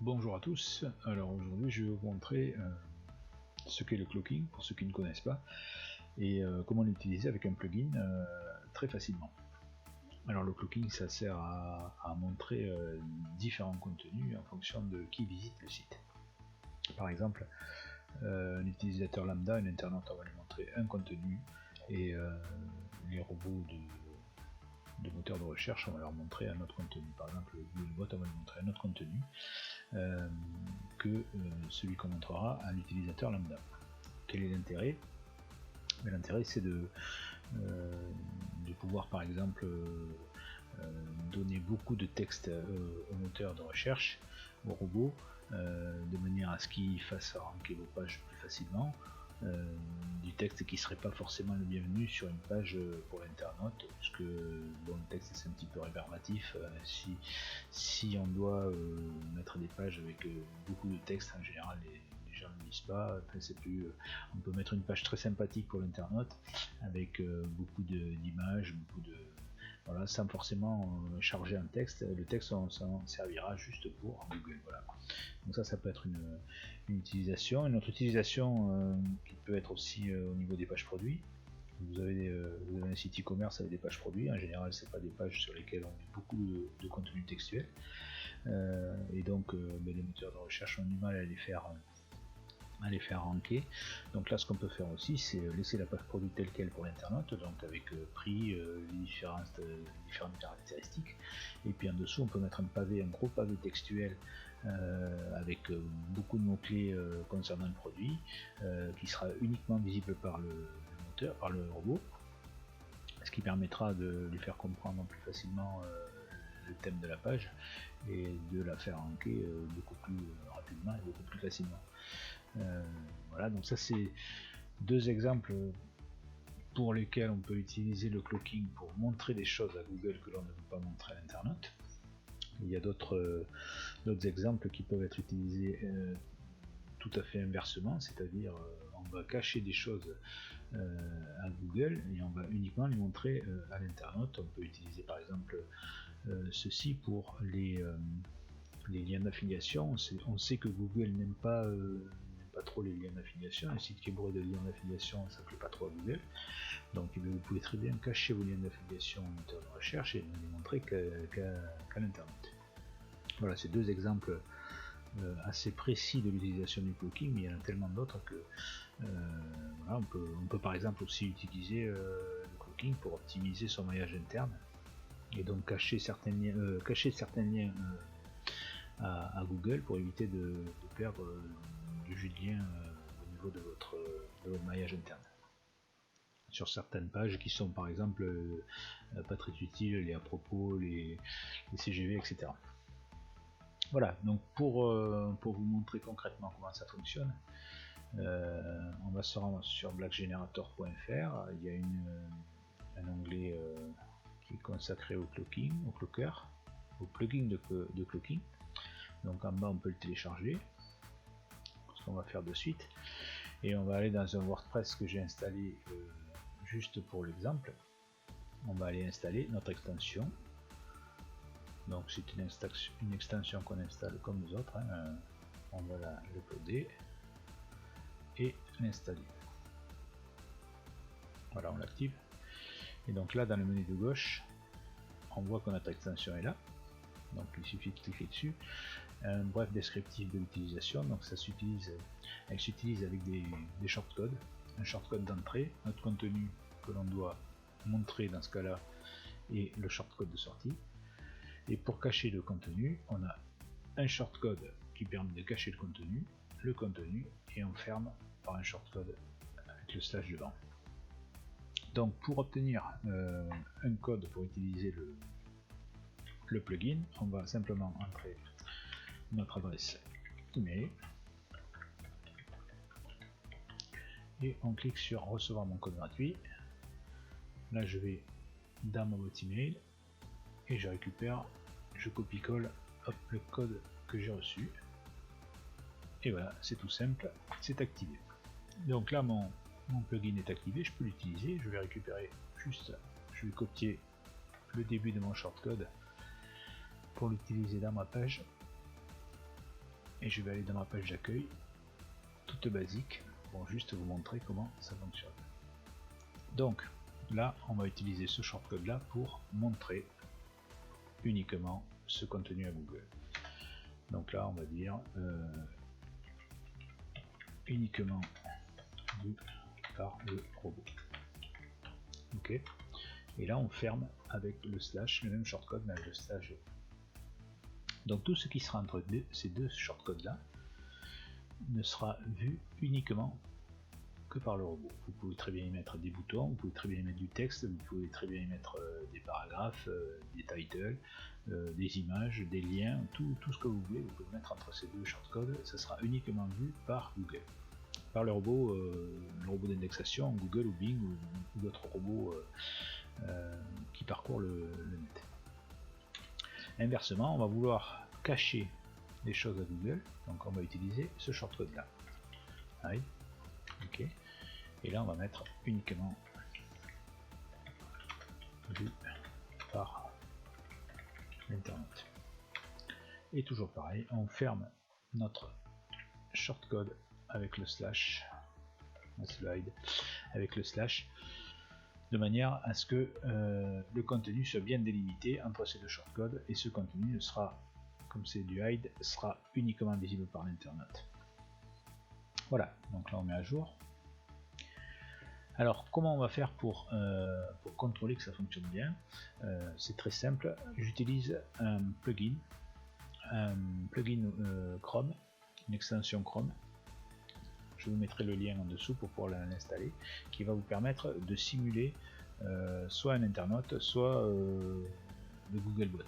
Bonjour à tous, alors aujourd'hui je vais vous montrer ce qu'est le cloaking pour ceux qui ne connaissent pas et comment l'utiliser avec un plugin très facilement. Alors le cloaking ça sert à montrer différents contenus en fonction de qui visite le site. Par exemple, un utilisateur lambda, un internaute, on va lui montrer un contenu et les robots de moteur de recherche on va leur montrer un autre contenu. Par exemple Googlebot on va lui montrer un autre contenu que celui qu'on montrera à l'utilisateur lambda. Quel est l'intérêt? L'intérêt c'est de pouvoir par exemple donner beaucoup de texte au moteur de recherche, au robot, de manière à ce qu'il fasse ranker vos pages plus facilement, du texte qui serait pas forcément le bienvenu sur une page pour l'internaute, puisque bon, le texte c'est un petit peu rébarbatif. Si on doit mettre des pages avec beaucoup de texte, en général les gens ne lisent pas. Enfin, c'est plus, on peut mettre une page très sympathique pour l'internaute avec beaucoup d'images, beaucoup de voilà, sans forcément charger un texte. Le texte on servira juste pour Google. Voilà. Donc ça peut être une utilisation. Une autre utilisation qui peut être aussi au niveau des pages produits. Vous avez un site e-commerce avec des pages produits. En général, c'est pas des pages sur lesquelles on met beaucoup de contenu textuel. Et donc, les moteurs de recherche ont du mal à les faire ranker. Donc là ce qu'on peut faire aussi c'est laisser la page produit telle quelle pour l'internaute, donc avec prix, les différentes caractéristiques, et puis en dessous on peut mettre un pavé, un gros pavé textuel avec beaucoup de mots clés concernant le produit, qui sera uniquement visible par le moteur, par le robot, ce qui permettra de lui faire comprendre plus facilement le thème de la page et de la faire ranker beaucoup plus rapidement et beaucoup plus facilement. Voilà, donc ça c'est deux exemples pour lesquels on peut utiliser le cloaking pour montrer des choses à Google que l'on ne veut pas montrer à l'internaute. Il y a d'autres exemples qui peuvent être utilisés tout à fait inversement, c'est-à-dire on va cacher des choses à Google et on va uniquement les montrer à l'internaute. On peut utiliser par exemple ceci pour les liens d'affiliation. On sait que Google n'aime pas trop les liens d'affiliation. Un site qui est bourré de liens d'affiliation, ça ne plaît pas trop à Google. Donc vous pouvez très bien cacher vos liens d'affiliation en moteur de recherche et ne les montrer qu'à l'internaute. Voilà, c'est deux exemples assez précis de l'utilisation du cloaking, mais il y en a tellement d'autres que voilà, on peut par exemple aussi utiliser le cloaking pour optimiser son maillage interne et donc cacher certains liens à Google pour éviter de perdre du jus de lien au niveau de votre maillage interne sur certaines pages qui sont par exemple pas très utiles, les à propos, les CGV, etc. Voilà, donc pour vous montrer concrètement comment ça fonctionne, on va se rendre sur blackgenerator.fr. Il y a un onglet qui est consacré au cloaking, au cloaker, au plugin de cloaking. Donc en bas on peut le télécharger, ce qu'on va faire de suite, et on va aller dans un WordPress que j'ai installé juste pour l'exemple. On va aller installer notre extension. Donc c'est une extension qu'on installe comme les autres, hein. On va la uploader et l'installer. Voilà, on l'active. Et donc là dans le menu de gauche, on voit que notre extension est là. Donc il suffit de cliquer dessus. Un bref descriptif de l'utilisation, donc elle s'utilise avec des shortcodes, un shortcode d'entrée, notre contenu que l'on doit montrer dans ce cas là et le shortcode de sortie. Et pour cacher le contenu, on a un shortcode qui permet de cacher le contenu et on ferme par un shortcode avec le slash devant. Donc pour obtenir un code pour utiliser le plugin, on va simplement entrer notre adresse email et on clique sur recevoir mon code gratuit. Là je vais dans ma boîte email et je récupère, je copie-colle le code que j'ai reçu et voilà, c'est tout simple, c'est activé. Donc là mon plugin est activé, je peux l'utiliser. Je vais récupérer je vais copier le début de mon shortcode pour l'utiliser dans ma page. et je vais aller dans ma page d'accueil, toute basique, pour juste vous montrer comment ça fonctionne. Donc là, on va utiliser ce shortcode là pour montrer uniquement ce contenu à Google. Donc là, on va dire uniquement vu par le robot. Ok. Et là, on ferme avec le slash, le même shortcode, mais avec le slash. Donc tout ce qui sera entre ces deux shortcodes là ne sera vu uniquement que par le robot. Vous pouvez très bien y mettre des boutons, vous pouvez très bien y mettre du texte, vous pouvez très bien y mettre des paragraphes, des titles, des images, des liens, tout ce que vous voulez, vous pouvez mettre entre ces deux shortcodes, ça sera uniquement vu par Google. Par le robot d'indexation, Google ou Bing ou d'autres robots qui parcourent le net. Inversement, on va vouloir cacher les choses à Google, donc on va utiliser ce shortcode là. Allez. Ok. Et là on va mettre uniquement vu par l'internet. Et toujours pareil, on ferme notre shortcode avec le slash, slide avec le slash, de manière à ce que le contenu soit bien délimité entre ces deux shortcodes, et ce contenu ne sera, comme c'est du hide, sera uniquement visible par l'internet. Voilà, donc là on met à jour. Alors comment on va faire pour contrôler que ça fonctionne bien? C'est très simple, j'utilise un plugin Chrome, une extension Chrome. Je vous mettrai le lien en dessous pour pouvoir l'installer, qui va vous permettre de simuler soit un internaute, soit le Googlebot.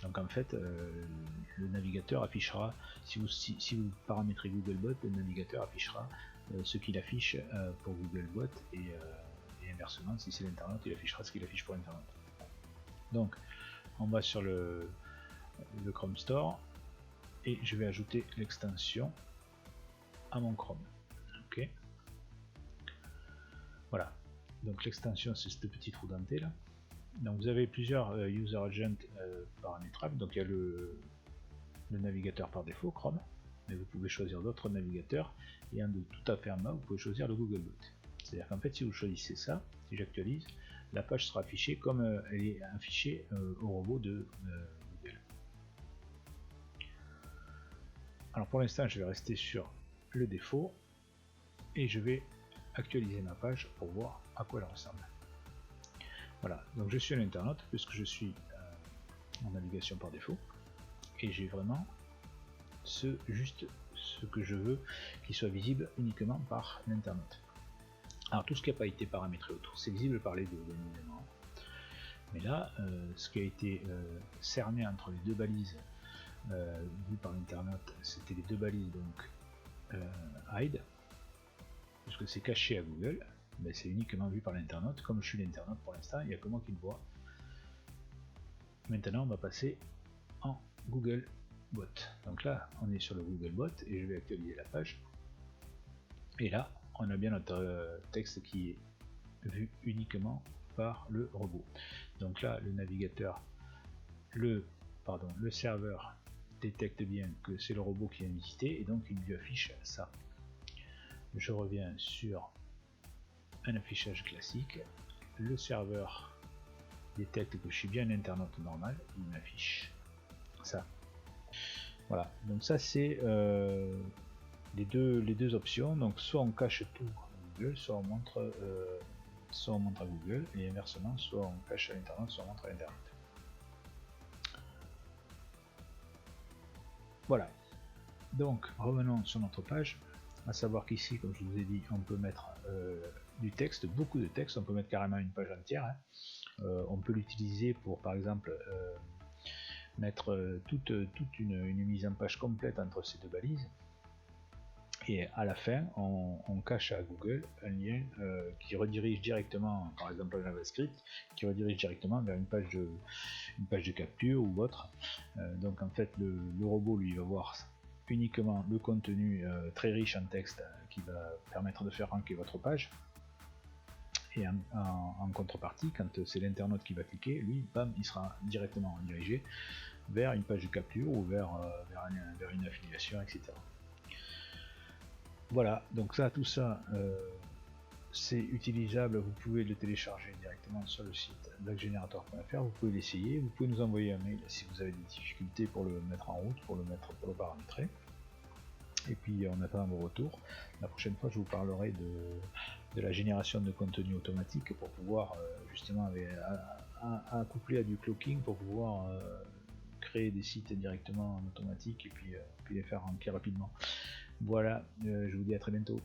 Donc en fait, le navigateur affichera, si vous paramétrez Googlebot, le navigateur affichera ce qu'il affiche pour Googlebot, et inversement, si c'est l'internaute, il affichera ce qu'il affiche pour l'internaute. Donc on va sur le Chrome Store et je vais ajouter l'extension à mon Chrome. Ok. Voilà. Donc l'extension, c'est ce petit trou denté là. Donc vous avez plusieurs user agents paramétrables. Donc il y a le navigateur par défaut Chrome, mais vous pouvez choisir d'autres navigateurs, et un de tout à fait en bas vous pouvez choisir le Googlebot. C'est-à-dire qu'en fait si vous choisissez ça, si j'actualise, la page sera affichée comme elle est affichée au robot de Google. Alors pour l'instant je vais rester sur le défaut et je vais actualiser ma page pour voir à quoi elle ressemble. Voilà, donc je suis à l'internaute puisque je suis en navigation par défaut, et j'ai vraiment juste ce que je veux qui soit visible uniquement par l'internaute. Alors tout ce qui n'a pas été paramétré autour, c'est visible par les deux, bien évidemment. Mais là, ce qui a été cerné entre les deux balises vues par l'internaute, c'était les deux balises donc hide, puisque c'est caché à Google, mais c'est uniquement vu par l'internaute. Comme je suis l'internaute pour l'instant, il n'y a que moi qui le vois. Maintenant on va passer en Googlebot. Donc là on est sur le Googlebot et je vais actualiser la page. Et là on a bien notre texte qui est vu uniquement par le robot. Donc là le navigateur, le serveur détecte bien que c'est le robot qui vient visiter, et donc il lui affiche ça. Je reviens sur un affichage classique, le serveur détecte que je suis bien un internaute normal, il m'affiche ça. Voilà, donc ça c'est les deux options. Donc soit on cache tout à Google, soit on montre à Google, et inversement, soit on cache à l'internaute, soit on montre à l'internaute. Voilà, donc revenons sur notre page, à savoir qu'ici, comme je vous ai dit, on peut mettre du texte, beaucoup de texte, on peut mettre carrément une page entière, hein. On peut l'utiliser pour, par exemple, mettre toute une mise en page complète entre ces deux balises, et à la fin on cache à Google un lien qui redirige directement, par exemple en JavaScript, qui redirige directement vers une page de capture ou autre. Donc en fait le robot lui va voir uniquement le contenu très riche en texte qui va permettre de faire ranker votre page, et en contrepartie, quand c'est l'internaute qui va cliquer, lui, bam, il sera directement redirigé vers une page de capture ou vers une affiliation, etc. Voilà, donc ça, tout ça, c'est utilisable, vous pouvez le télécharger directement sur le site blackgenerator.fr, vous pouvez l'essayer, vous pouvez nous envoyer un mail si vous avez des difficultés pour le mettre en route, pour le paramétrer. Et puis en attendant vos retours, la prochaine fois je vous parlerai de la génération de contenu automatique pour pouvoir justement accoupler à du cloaking pour pouvoir créer des sites directement en automatique et puis les faire remplir rapidement. Voilà, je vous dis à très bientôt.